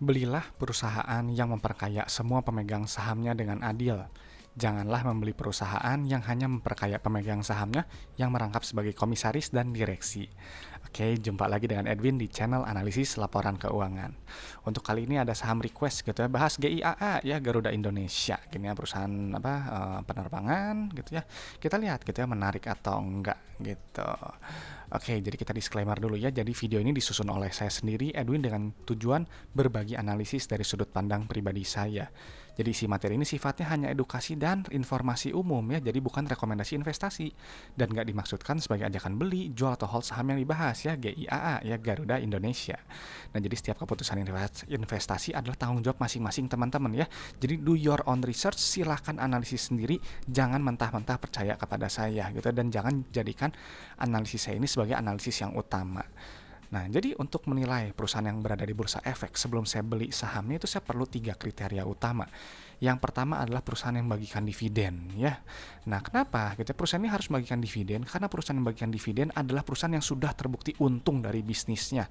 Belilah perusahaan yang memperkaya semua pemegang sahamnya dengan adil. Janganlah membeli perusahaan yang hanya memperkaya pemegang sahamnya yang merangkap sebagai komisaris dan direksi. Oke, jumpa lagi dengan Edwin di channel analisis laporan keuangan. Untuk kali ini ada saham request gitu ya, bahas GIAA ya, Garuda Indonesia. Gini ya, perusahaan penerbangan gitu ya. Kita lihat gitu ya, menarik atau enggak gitu. Oke, jadi kita disclaimer dulu ya. Jadi video ini disusun oleh saya sendiri, Edwin, dengan tujuan berbagi analisis dari sudut pandang pribadi saya. Jadi isi materi ini sifatnya hanya edukasi dan informasi umum ya, jadi bukan rekomendasi investasi dan nggak dimaksudkan sebagai ajakan beli, jual atau hold saham yang dibahas ya, GIAA ya, Garuda Indonesia. Nah, jadi setiap keputusan investasi adalah tanggung jawab masing-masing teman-teman ya. Jadi do your own research, silahkan analisis sendiri, jangan mentah-mentah percaya kepada saya gitu, dan jangan jadikan analisis saya ini sebagai analisis yang utama. Nah, jadi untuk menilai perusahaan yang berada di bursa efek sebelum saya beli sahamnya itu saya perlu 3 kriteria utama. Yang pertama adalah perusahaan yang membagikan dividen ya. Nah, kenapa? Gitu, perusahaan ini harus membagikan dividen karena perusahaan yang membagikan dividen adalah perusahaan yang sudah terbukti untung dari bisnisnya.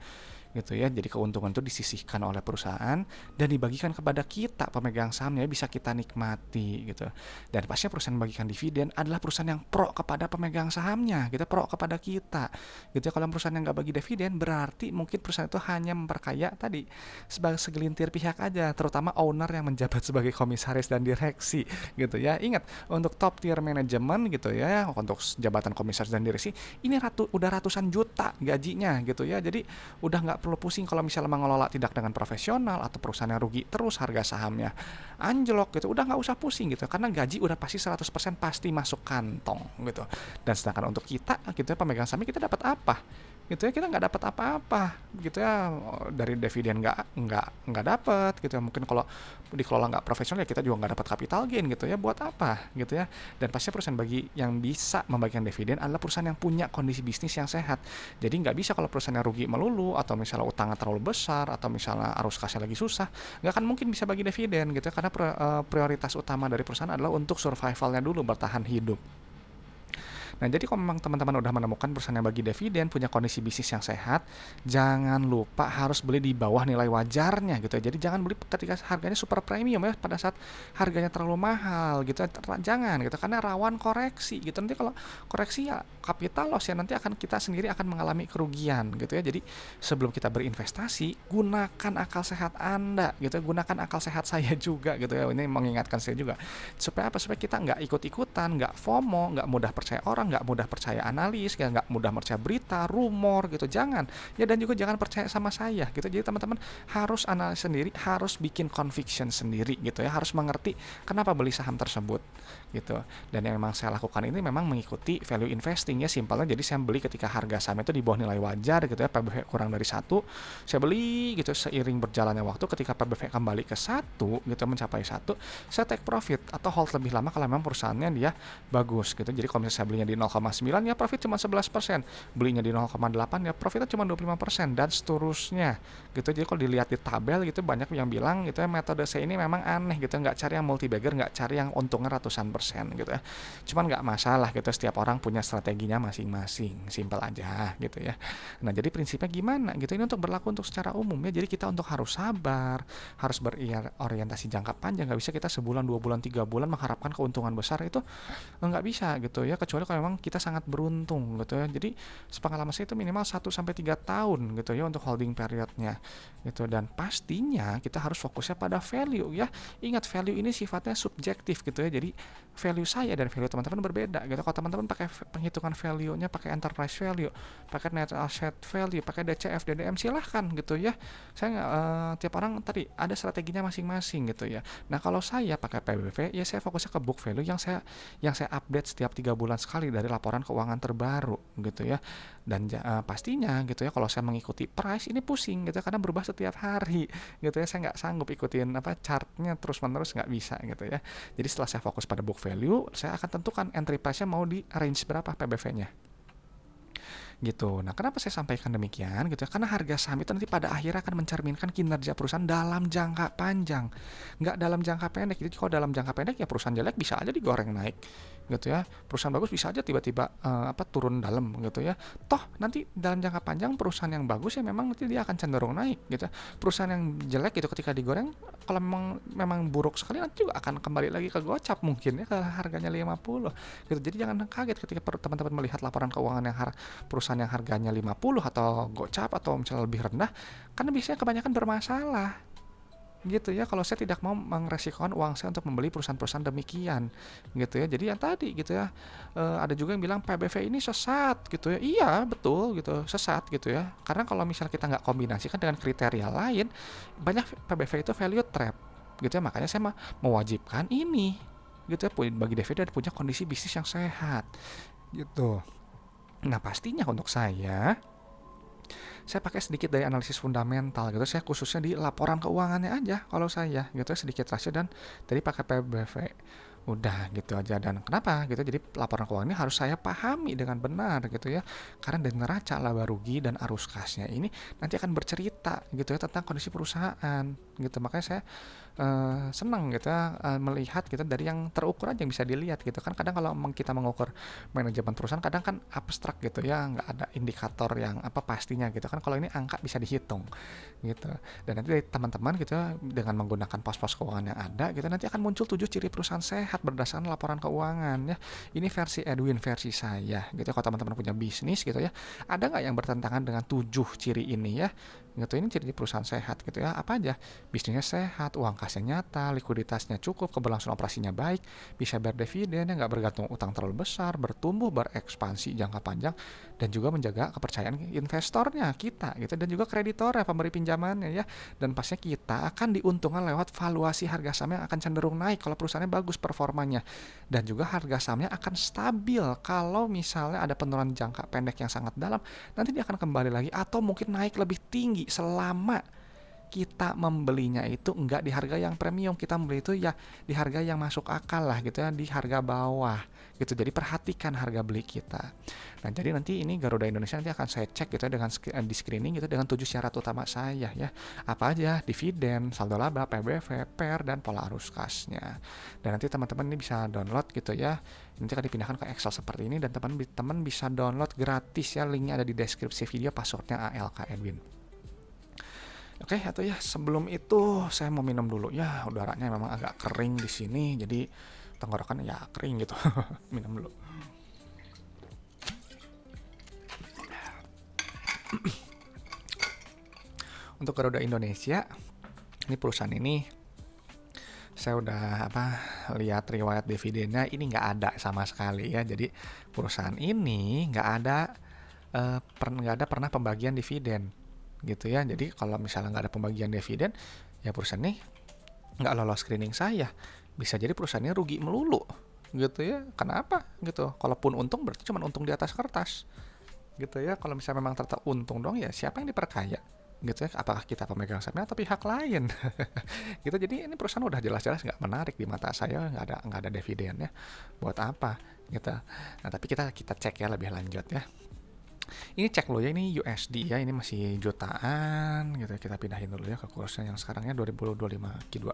Gitu ya. Jadi keuntungan itu disisihkan oleh perusahaan dan dibagikan kepada kita pemegang sahamnya, bisa kita nikmati gitu. Dan pastinya perusahaan membagikan dividen adalah perusahaan yang pro kepada pemegang sahamnya, gitu, pro kepada kita. Gitu ya. Kalau perusahaan yang nggak bagi dividen berarti mungkin perusahaan itu hanya memperkaya tadi sebagai segelintir pihak aja, terutama owner yang menjabat sebagai komisaris dan direksi gitu ya. Ingat, untuk top tier manajemen gitu ya, untuk jabatan komisaris dan direksi ini udah ratusan juta gajinya gitu ya. Jadi udah nggak perlu pusing kalau misalnya mengelola tidak dengan profesional atau perusahaan yang rugi terus harga sahamnya anjlok gitu, udah nggak usah pusing gitu karena gaji udah pasti 100% pasti masuk kantong gitu. Dan sedangkan untuk kita gitu ya, pemegang saham, kita dapat apa gitu ya? Kita nggak dapat apa-apa gitu ya, dari dividen nggak dapat gitu ya. Mungkin kalau dikelola nggak profesional ya kita juga nggak dapat capital gain gitu ya, buat apa gitu ya. Dan pasti perusahaan yang bisa membagikan dividen adalah perusahaan yang punya kondisi bisnis yang sehat. Jadi nggak bisa kalau perusahaan yang rugi melulu atau misalnya utangnya terlalu besar atau misalnya arus kasnya lagi susah, nggak akan mungkin bisa bagi dividen gitu ya, karena prioritas utama dari perusahaan adalah untuk survivalnya dulu, bertahan hidup. Nah, jadi kalau memang teman-teman udah menemukan perusahaan yang bagi dividen, punya kondisi bisnis yang sehat, jangan lupa harus beli di bawah nilai wajarnya gitu ya. Jadi jangan beli ketika harganya super premium ya, pada saat harganya terlalu mahal gitu. Jangan gitu, karena rawan koreksi gitu. Nanti kalau koreksi ya capital loss ya, nanti kita sendiri akan mengalami kerugian gitu ya. Jadi sebelum kita berinvestasi, gunakan akal sehat Anda gitu ya. Gunakan akal sehat saya juga gitu ya. Ini mengingatkan saya juga. Supaya apa? Supaya kita nggak ikut-ikutan, nggak FOMO, nggak mudah percaya orang, nggak mudah percaya analis, ya nggak mudah percaya berita, rumor gitu, jangan ya. Dan juga jangan percaya sama saya gitu. Jadi teman-teman harus analis sendiri, harus bikin conviction sendiri gitu ya, harus mengerti kenapa beli saham tersebut gitu. Dan yang memang saya lakukan ini memang mengikuti value investing ya, simpelnya. Jadi saya beli ketika harga saham itu di bawah nilai wajar gitu ya, PBV kurang dari 1, saya beli gitu. Seiring berjalannya waktu, ketika PBV kembali ke 1 gitu, mencapai 1, saya take profit atau hold lebih lama kalau memang perusahaannya dia bagus gitu. Jadi kalau misalnya saya belinya di 0,9 ya profit cuma 11%, belinya di 0,8 ya profitnya cuma 25%, dan seterusnya gitu. Jadi kalau dilihat di tabel gitu, banyak yang bilang gitu ya, metode saya ini memang aneh gitu, nggak cari yang multi bagger, nggak cari yang untungnya ratusan persen gitu ya. Cuman nggak masalah gitu, setiap orang punya strateginya masing-masing, simpel aja gitu ya. Nah, jadi prinsipnya gimana gitu, ini untuk berlaku untuk secara umum ya. Jadi kita untuk harus sabar, harus berorientasi jangka panjang. Nggak bisa kita sebulan, 2 bulan, 3 bulan mengharapkan keuntungan besar, itu nggak bisa gitu ya, kecuali kalau memang kita sangat beruntung gitu ya. Jadi sepengalaman saya itu minimal 1 sampai 3 tahun gitu ya untuk holding periodnya gitu. Dan pastinya kita harus fokusnya pada value ya. Ingat, value ini sifatnya subjektif gitu ya. Jadi value saya dan value teman-teman berbeda gitu. Kalau teman-teman pakai penghitungan value-nya pakai enterprise value, pakai net asset value, pakai DCF, DDM, silahkan gitu ya. Saya tiap orang tadi ada strateginya masing-masing gitu ya. Nah, kalau saya pakai PBV ya, saya fokusnya ke book value yang saya update setiap 3 bulan sekali dari laporan keuangan terbaru gitu ya. Dan pastinya gitu ya, kalau saya mengikuti price ini pusing gitu karena berubah setiap hari gitu ya. Saya nggak sanggup ikutin chartnya terus menerus, nggak bisa gitu ya. Jadi setelah saya fokus pada book value, saya akan tentukan entry price-nya mau di range berapa PBV-nya gitu. Nah, kenapa saya sampaikan demikian gitu ya? Karena harga saham itu nanti pada akhirnya akan mencerminkan kinerja perusahaan dalam jangka panjang, nggak dalam jangka pendek. Jadi kalau dalam jangka pendek ya perusahaan jelek bisa aja digoreng naik gitu ya. Perusahaan bagus bisa aja tiba-tiba turun dalam gitu ya. Toh nanti dalam jangka panjang perusahaan yang bagus ya memang nanti dia akan cenderung naik gitu. Perusahaan yang jelek gitu ketika digoreng, kalau memang buruk sekali, nanti juga akan kembali lagi ke gocap mungkin ya, ke harganya 50 gitu. Jadi jangan kaget ketika teman-teman melihat laporan keuangan perusahaan yang harganya 50 atau gocap atau misalnya lebih rendah, karena biasanya kebanyakan bermasalah gitu ya. Kalau saya tidak mau meresikokan uang saya untuk membeli perusahaan-perusahaan demikian gitu ya. Jadi yang tadi gitu ya, ada juga yang bilang PBV ini sesat gitu ya. Iya betul gitu, sesat gitu ya, karena kalau misalnya kita nggak kombinasikan dengan kriteria lain, banyak PBV itu value trap gitu ya. Makanya saya mewajibkan ini gitu ya, bagi dividen punya kondisi bisnis yang sehat gitu. Nah pastinya untuk saya pakai sedikit dari analisis fundamental gitu. Saya khususnya di laporan keuangannya aja kalau saya gitu, sedikit rasio, dan tadi pakai PBV. Udah gitu aja. Dan kenapa gitu, jadi laporan keuangan ini harus saya pahami dengan benar gitu ya, karena dari neraca laba rugi dan arus kasnya ini nanti akan bercerita gitu ya tentang kondisi perusahaan gitu. Makanya saya senang gitu ya, melihat gitu dari yang terukur aja yang bisa dilihat gitu kan. Kadang kalau kita mengukur manajemen perusahaan kadang kan abstrak gitu ya, nggak ada indikator yang pastinya gitu kan. Kalau ini angka bisa dihitung gitu. Dan nanti dari teman-teman gitu ya, dengan menggunakan pos-pos keuangan yang ada gitu, nanti akan muncul 7 ciri perusahaan sehat berdasarkan laporan keuangan ya. Ini versi Edwin, versi saya gitu. Kalau teman-teman punya bisnis gitu ya, ada nggak yang bertentangan dengan 7 ciri ini ya gitu. Ini ciri perusahaan sehat gitu ya. Apa aja? Bisnisnya sehat, uang kasnya nyata, likuiditasnya cukup, keberlangsungan operasinya baik, bisa bayar dividen, nggak bergantung utang terlalu besar, bertumbuh, berekspansi jangka panjang, dan juga menjaga kepercayaan investornya kita gitu, dan juga kreditornya, pemberi pinjamannya ya. Dan pastinya kita akan diuntungkan lewat valuasi harga saham yang akan cenderung naik kalau perusahaannya bagus performanya, dan juga harga sahamnya akan stabil kalau misalnya ada penurunan jangka pendek yang sangat dalam, nanti dia akan kembali lagi atau mungkin naik lebih tinggi selama kita membelinya itu enggak di harga yang premium. Kita membeli itu ya di harga yang masuk akal lah gitu ya, di harga bawah gitu. Jadi perhatikan harga beli kita. Nah jadi nanti ini Garuda Indonesia nanti akan saya cek gitu ya, dengan di screening gitu dengan 7 syarat utama saya ya. Apa aja? Dividen, saldo laba, PBV, PER, dan pola arus kasnya. Dan nanti teman-teman ini bisa download gitu ya. Nanti akan dipindahkan ke Excel seperti ini, dan teman-teman bisa download gratis ya, linknya ada di deskripsi video, passwordnya ALK Edwin. Oke, atau ya sebelum itu saya mau minum dulu ya, udaranya memang agak kering di sini, jadi tenggorokan ya kering gitu. Minum dulu. Untuk Garuda Indonesia, ini perusahaan ini saya udah lihat riwayat dividennya, ini nggak ada sama sekali ya. Jadi perusahaan ini nggak ada pernah pembagian dividen gitu ya. Jadi kalau misalnya nggak ada pembagian dividen, ya perusahaan ini nggak lolos screening saya. Bisa jadi perusahaannya rugi melulu gitu ya. Kenapa gitu? Kalaupun untung berarti cuma untung di atas kertas gitu ya. Kalau misalnya memang ternyata untung dong, ya siapa yang diperkaya gitu ya, apakah kita pemegang sahamnya atau pihak lain? Gitu. Jadi ini perusahaan udah jelas-jelas nggak menarik di mata saya, nggak ada dividennya, buat apa gitu. Nah tapi kita cek ya lebih lanjut ya. Ini cek dulu ya, ini USD ya, ini masih jutaan gitu. Kita pindahin dulu ya ke kursnya yang sekarangnya 2025 Q2.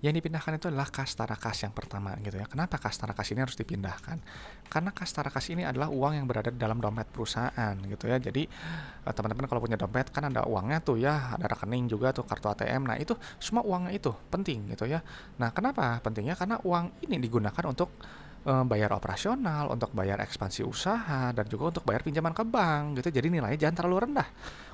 Yang dipindahkan itu adalah kas tarakas yang pertama gitu ya. Kenapa kas tarakas ini harus dipindahkan? Karena kas tarakas ini adalah uang yang berada di dalam dompet perusahaan gitu ya. Jadi teman-teman kalau punya dompet kan ada uangnya tuh ya, ada rekening juga tuh, kartu ATM. Nah itu semua uangnya itu penting gitu ya. Nah kenapa pentingnya? Karena uang ini digunakan untuk bayar operasional, untuk bayar ekspansi usaha, dan juga untuk bayar pinjaman ke bank gitu. Jadi nilainya jangan terlalu rendah.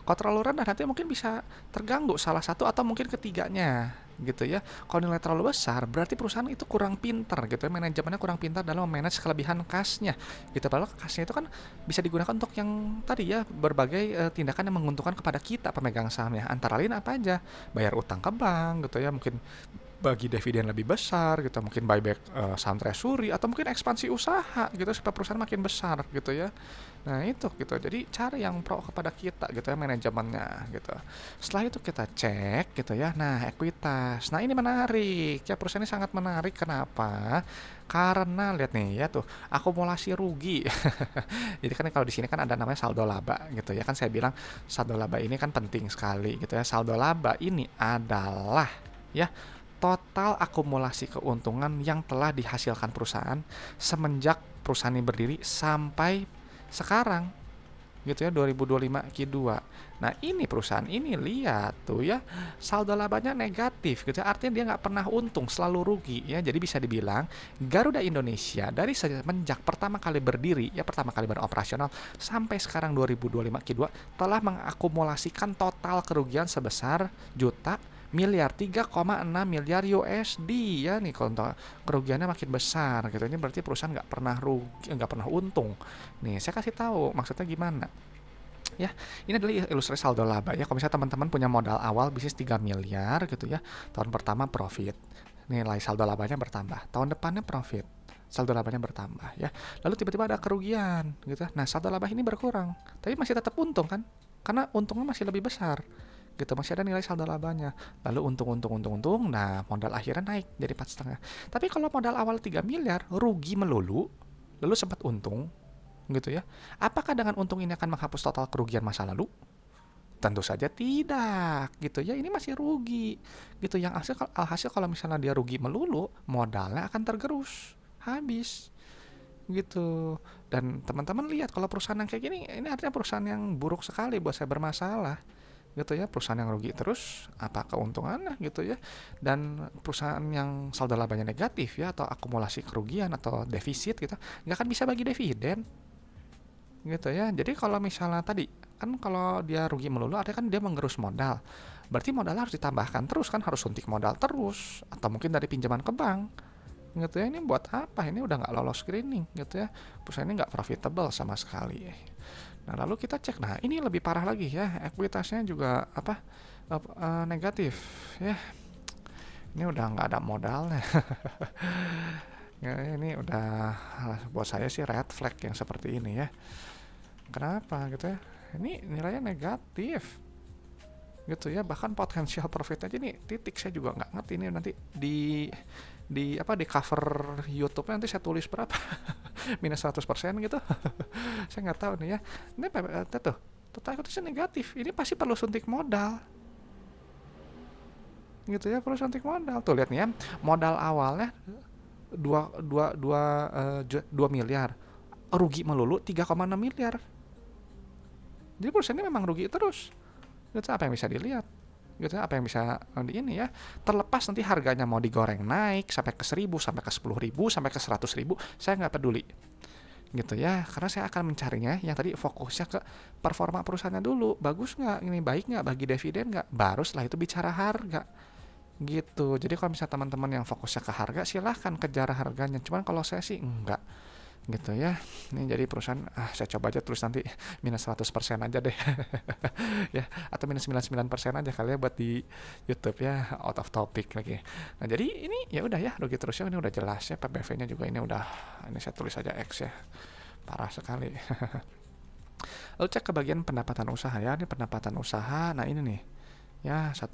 Kalau terlalu rendah nanti mungkin bisa terganggu salah satu atau mungkin ketiganya gitu ya. Kalau nilai terlalu besar berarti perusahaan itu kurang pintar gitu ya, manajemennya kurang pintar dalam memanage kelebihan kasnya gitu. Padahal kasnya itu kan bisa digunakan untuk yang tadi ya, berbagai tindakan yang menguntungkan kepada kita pemegang sahamnya. Antara lain apa aja? Bayar utang ke bank gitu ya, mungkin bagi dividen lebih besar gitu, mungkin buyback saham treasury, atau mungkin ekspansi usaha gitu supaya perusahaan makin besar gitu ya. Nah itu gitu, jadi cari yang pro kepada kita gitu ya, manajemennya gitu. Setelah itu kita cek gitu ya. Nah ekuitas, nah ini menarik ya, perusahaan ini sangat menarik. Kenapa? Karena lihat nih ya tuh, akumulasi rugi. Jadi kan kalau di sini kan ada namanya saldo laba gitu ya, kan saya bilang saldo laba ini kan penting sekali gitu ya. Saldo laba ini adalah ya total akumulasi keuntungan yang telah dihasilkan perusahaan semenjak perusahaan ini berdiri sampai sekarang gitu ya, 2025 Q2. Nah ini perusahaan ini lihat tuh ya, saldo labanya negatif gitu ya, artinya dia nggak pernah untung, selalu rugi ya. Jadi bisa dibilang Garuda Indonesia dari semenjak pertama kali berdiri ya, pertama kali beroperasional sampai sekarang 2025 Q2 telah mengakumulasikan total kerugian sebesar juta miliar 3,6 miliar USD ya. Nih kalau kerugiannya makin besar gitu, ini berarti perusahaan nggak pernah rugi, nggak pernah untung. Nih saya kasih tahu maksudnya gimana ya. Ini adalah ilustrasi saldo laba ya. Kalau misalnya teman-teman punya modal awal bisnis 3 miliar gitu ya, tahun pertama profit, nilai saldo labanya bertambah, tahun depannya profit, saldo labanya bertambah ya. Lalu tiba-tiba ada kerugian gitu. Nah saldo laba ini berkurang, tapi masih tetap untung kan, karena untungnya masih lebih besar gitu, masih ada nilai saldo labanya. Lalu untung, nah modal akhirnya naik jadi 4,5. Tapi kalau modal awal 3 miliar rugi melulu, lalu sempat untung gitu ya, apakah dengan untung ini akan menghapus total kerugian masa lalu? Tentu saja tidak gitu ya, ini masih rugi gitu. Yang alhasil kalau misalnya dia rugi melulu, modalnya akan tergerus habis gitu. Dan teman-teman lihat kalau perusahaan yang kayak gini, ini artinya perusahaan yang buruk sekali, buat saya bermasalah gitu ya. Perusahaan yang rugi terus, apa keuntungannya gitu ya. Dan perusahaan yang saldo labanya negatif ya, atau akumulasi kerugian atau defisit gitu, nggak akan bisa bagi dividen gitu ya. Jadi kalau misalnya tadi kan kalau dia rugi melulu artinya kan dia menggerus modal, berarti modal harus ditambahkan terus kan, harus suntik modal terus, atau mungkin dari pinjaman ke bank gitu ya. Ini buat apa? Ini udah nggak lolos screening gitu ya, perusahaan ini nggak profitable sama sekali. Nah lalu kita cek, nah ini lebih parah lagi ya, ekuitasnya juga negatif ya. Ini udah nggak ada modalnya. Ya, ini udah buat saya sih red flag yang seperti ini ya. Kenapa gitu ya? Ini nilainya negatif gitu ya, bahkan potensial profit aja nih titik, saya juga nggak ngerti ini nanti di cover YouTube nanti saya tulis berapa minus 100% gitu. Saya nggak tahu nih ya. Ini tuh total equity negatif, ini pasti perlu suntik modal gitu ya, perlu suntik modal. Tuh lihat nih ya, modal awalnya 2 miliar, rugi melulu 3,6 miliar. Jadi perusahaan ini memang rugi terus gitu. Apa yang bisa dilihat gitu, apa yang bisa di ini ya, terlepas nanti harganya mau digoreng naik sampai ke 1.000, sampai ke 10.000, sampai ke 100.000, saya nggak peduli gitu ya, karena saya akan mencarinya yang tadi fokusnya ke performa perusahaannya dulu, bagus nggak, ini baik nggak, bagi dividen nggak, baru setelah itu bicara harga gitu. Jadi kalau misalnya teman-teman yang fokusnya ke harga, silahkan kejar harganya, cuman kalau saya sih enggak gitu ya. Ini jadi perusahaan saya coba aja tulis nanti minus 100% aja deh ya, atau minus 99% aja kali ya buat di YouTube ya, out of topic lagi. Nah jadi ini ya udah ya, rugi terus ya, ini udah jelas ya, PBV nya juga ini udah, ini saya tulis aja X ya, parah sekali. Lalu cek ke bagian pendapatan usaha ya, ini pendapatan usaha, nah ini nih ya 1,5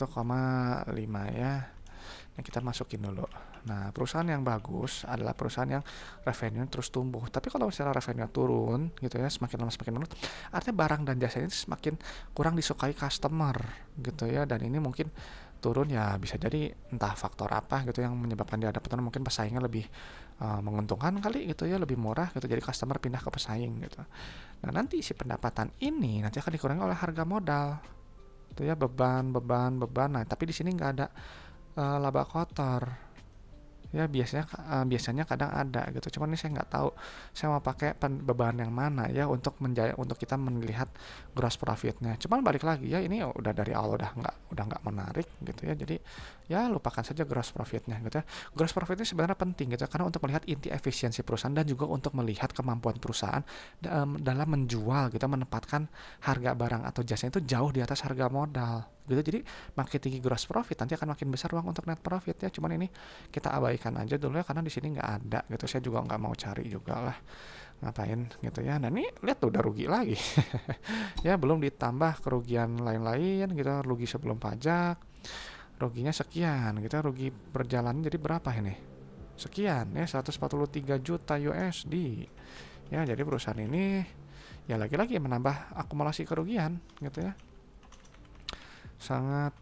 ya. Nah, kita masukin dulu. Nah, perusahaan yang bagus adalah perusahaan yang revenue terus tumbuh. Tapi kalau misalnya revenue turun gitu ya, semakin lama semakin menurun, artinya barang dan jasa ini semakin kurang disukai customer gitu ya. Dan ini mungkin turun ya, bisa jadi entah faktor apa gitu yang menyebabkan dia dapat, mungkin pesaingnya lebih menguntungkan kali gitu ya, lebih murah gitu. Jadi customer pindah ke pesaing gitu. Nah, nanti si pendapatan ini nanti akan dikurangi oleh harga modal. Itu ya, beban. Nah, tapi di sini nggak ada laba kotor ya, biasanya kadang ada gitu, cuman ini saya nggak tahu saya mau pakai beban yang mana ya untuk kita melihat gross profitnya. Cuman balik lagi ya, ini udah dari awal udah nggak menarik gitu ya, jadi ya lupakan saja gross profitnya gitu ya. Gross profitnya sebenarnya penting gitu karena untuk melihat inti efisiensi perusahaan dan juga untuk melihat kemampuan perusahaan dalam menjual gitu, menempatkan harga barang atau jasa itu jauh di atas harga modal gitu. Jadi makin tinggi gross profit nanti akan makin besar uang untuk net profit ya. Cuman ini kita abaikan aja dulu ya, karena di sini nggak ada gitu. Saya juga nggak mau cari juga lah, ngapain gitu ya. Dan ini lihat tuh udah rugi lagi ya, belum ditambah kerugian lain-lain gitu, rugi sebelum pajak ruginya sekian gitu, rugi berjalan jadi berapa ini, sekian ya, 143 juta USD ya. Jadi perusahaan ini ya lagi-lagi menambah akumulasi kerugian gitu ya, sangat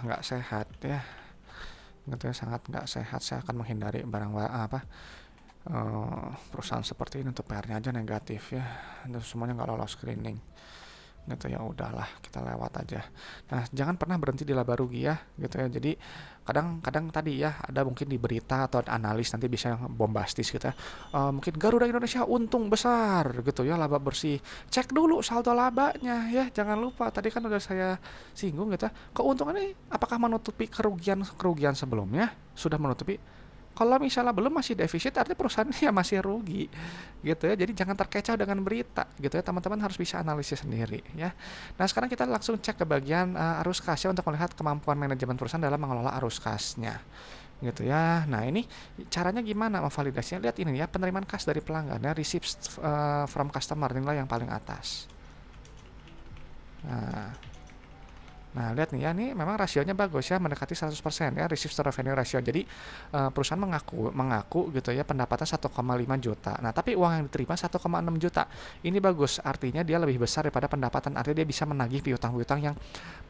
nggak sehat ya. gitu ya, sangat nggak sehat. Saya akan menghindari perusahaan seperti ini. Untuk PR-nya aja negatif ya, itu semuanya nggak lolos screening gitu ya, udahlah kita lewat aja. Nah, jangan pernah berhenti di laba rugi ya gitu ya. Jadi kadang-kadang tadi ya ada mungkin di berita atau analis nanti bisa yang bombastis gitu ya. Mungkin Garuda Indonesia untung besar gitu ya, laba bersih. Cek dulu saldo labanya ya, jangan lupa tadi kan udah saya singgung gitu ya. Keuntungan ini apakah menutupi kerugian sebelumnya? Sudah menutupi? Kalau misalnya belum, masih defisit, artinya perusahaannya ya masih rugi gitu ya. Jadi jangan terkecoh dengan berita gitu ya, teman-teman harus bisa analisis sendiri ya. Nah, sekarang kita langsung cek ke bagian arus kas ya, untuk melihat kemampuan manajemen perusahaan dalam mengelola arus kasnya gitu ya. Nah, ini caranya gimana memvalidasinya? Lihat ini ya, penerimaan kas dari pelanggan ya, receipts from customer, nilai yang paling atas. Nah, lihat nih ya, ini memang rasionya bagus ya, mendekati 100% ya, receive to revenue ratio. Jadi perusahaan mengaku gitu ya, pendapatan 1,5 juta. Nah, tapi uang yang diterima 1,6 juta. Ini bagus, artinya dia lebih besar daripada pendapatan, artinya dia bisa menagih piutang-piutang yang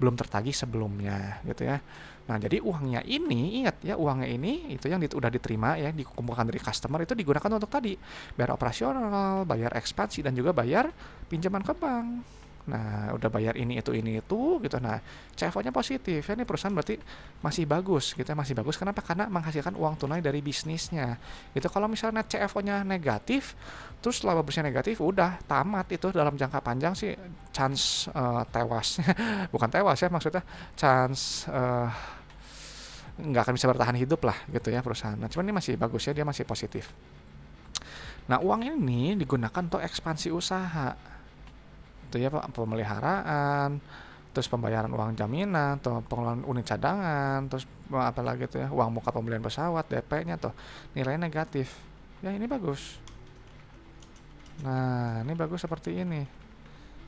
belum tertagih sebelumnya gitu ya. Nah, jadi uangnya ini, ingat ya, uangnya ini itu yang udah diterima ya, dikumpulkan dari customer, itu digunakan untuk tadi bayar operasional, bayar ekspansi, dan juga bayar pinjaman ke bank. Nah, udah bayar ini itu gitu. Nah, CFO-nya positif. Ya, ini perusahaan berarti masih bagus gitu ya, masih bagus. Kenapa? Karena menghasilkan uang tunai dari bisnisnya. Gitu. Kalau misalnya CFO-nya negatif, terus laba bersihnya negatif, udah tamat itu. Dalam jangka panjang sih chance tewas. Bukan tewas ya, maksudnya chance nggak akan bisa bertahan hidup lah gitu ya perusahaan. Nah, cuman ini masih bagus ya, dia masih positif. Nah, uang ini digunakan untuk ekspansi usaha itu ya, Pak, pemeliharaan, terus pembayaran uang jaminan, atau pengeluaran unit cadangan, terus apa lagi tuh ya, uang muka pembelian pesawat, DP-nya tuh nilainya negatif. Ya, ini bagus. Nah, ini bagus seperti ini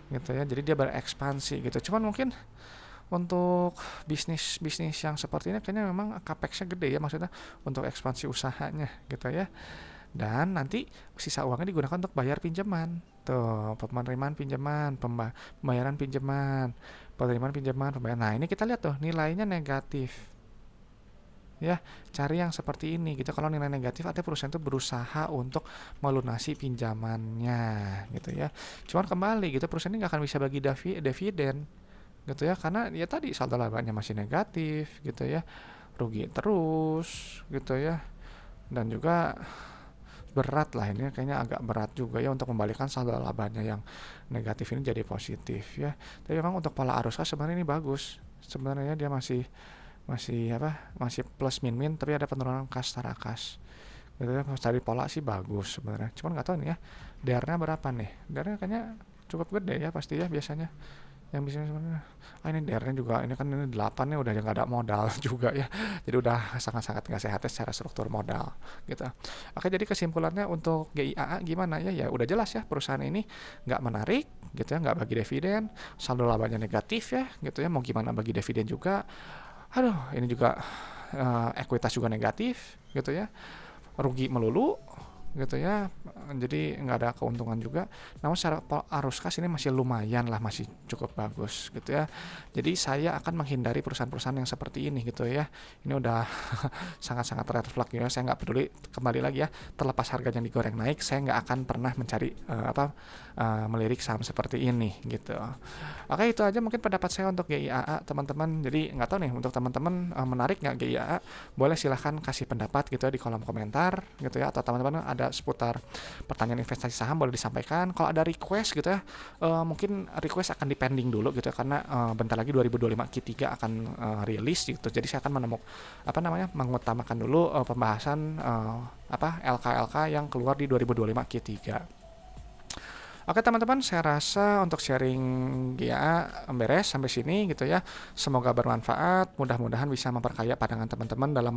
gitu ya. Jadi dia berekspansi gitu. Cuman mungkin untuk bisnis-bisnis yang seperti ini kayaknya memang capex-nya gede ya, maksudnya untuk ekspansi usahanya gitu ya. Dan nanti sisa uangnya digunakan untuk bayar pinjaman. Tuh, penerimaan pinjaman, pembayaran pinjaman, penerimaan pinjaman, pembayaran. Nah, ini kita lihat tuh nilainya negatif. Ya, cari yang seperti ini gitu. Kalau nilai negatif, artinya perusahaan itu berusaha untuk melunasi pinjamannya gitu ya. Cuman kembali gitu, perusahaan ini nggak akan bisa bagi dividen gitu ya, karena ya tadi saldo labanya masih negatif gitu ya, rugi terus gitu ya. Dan juga berat lah, ini kayaknya agak berat juga ya untuk membalikan saldo labanya yang negatif ini jadi positif ya. Tapi memang untuk pola arus kas sebenarnya ini bagus. Sebenarnya dia masih masih plus min tapi ada penurunan kas secara kas. Gitu ya, dari pola sih bagus sebenarnya. Cuman nggak tahu nih ya, DR-nya berapa nih? DR-nya kayaknya cukup gede ya pasti ya biasanya. Yang bisa sebenarnya, ini DR-nya juga, ini kan ini 8 nih, udah nggak ada modal juga ya, jadi udah sangat-sangat nggak sehat secara struktur modal gitu. Oke, jadi kesimpulannya untuk GIAA gimana ya, ya udah jelas ya, perusahaan ini nggak menarik gitu ya, nggak bagi dividen, saldo labanya negatif ya gitu ya, mau gimana bagi dividen juga, aduh ini juga ekuitas juga negatif gitu ya, rugi melulu gitu ya, jadi nggak ada keuntungan juga. Namun secara arus kas ini masih lumayan lah, masih cukup bagus gitu ya. Jadi saya akan menghindari perusahaan-perusahaan yang seperti ini gitu ya. Ini udah sangat-sangat red flag ya. Saya nggak peduli, kembali lagi ya, terlepas harganya digoreng naik, saya nggak akan pernah mencari melirik saham seperti ini gitu. Oke, itu aja mungkin pendapat saya untuk GIAA teman-teman. Jadi nggak tahu nih untuk teman-teman, menarik nggak GIAA? Boleh silahkan kasih pendapat gitu ya di kolom komentar gitu ya, atau teman-teman ada seputar pertanyaan investasi saham boleh disampaikan. Kalau ada request gitu ya, mungkin request akan dipending dulu gitu ya, karena bentar lagi 2025 Q3 akan rilis gitu. Jadi saya akan mengutamakan dulu pembahasan LK-LK yang keluar di 2025 Q3. Oke teman-teman, saya rasa untuk sharing GIA beres sampai sini gitu ya. Semoga bermanfaat, mudah-mudahan bisa memperkaya pandangan teman-teman dalam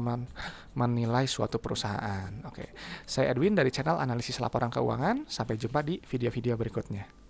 menilai suatu perusahaan. Oke, saya Edwin dari channel Analisis Laporan Keuangan. Sampai jumpa di video-video berikutnya.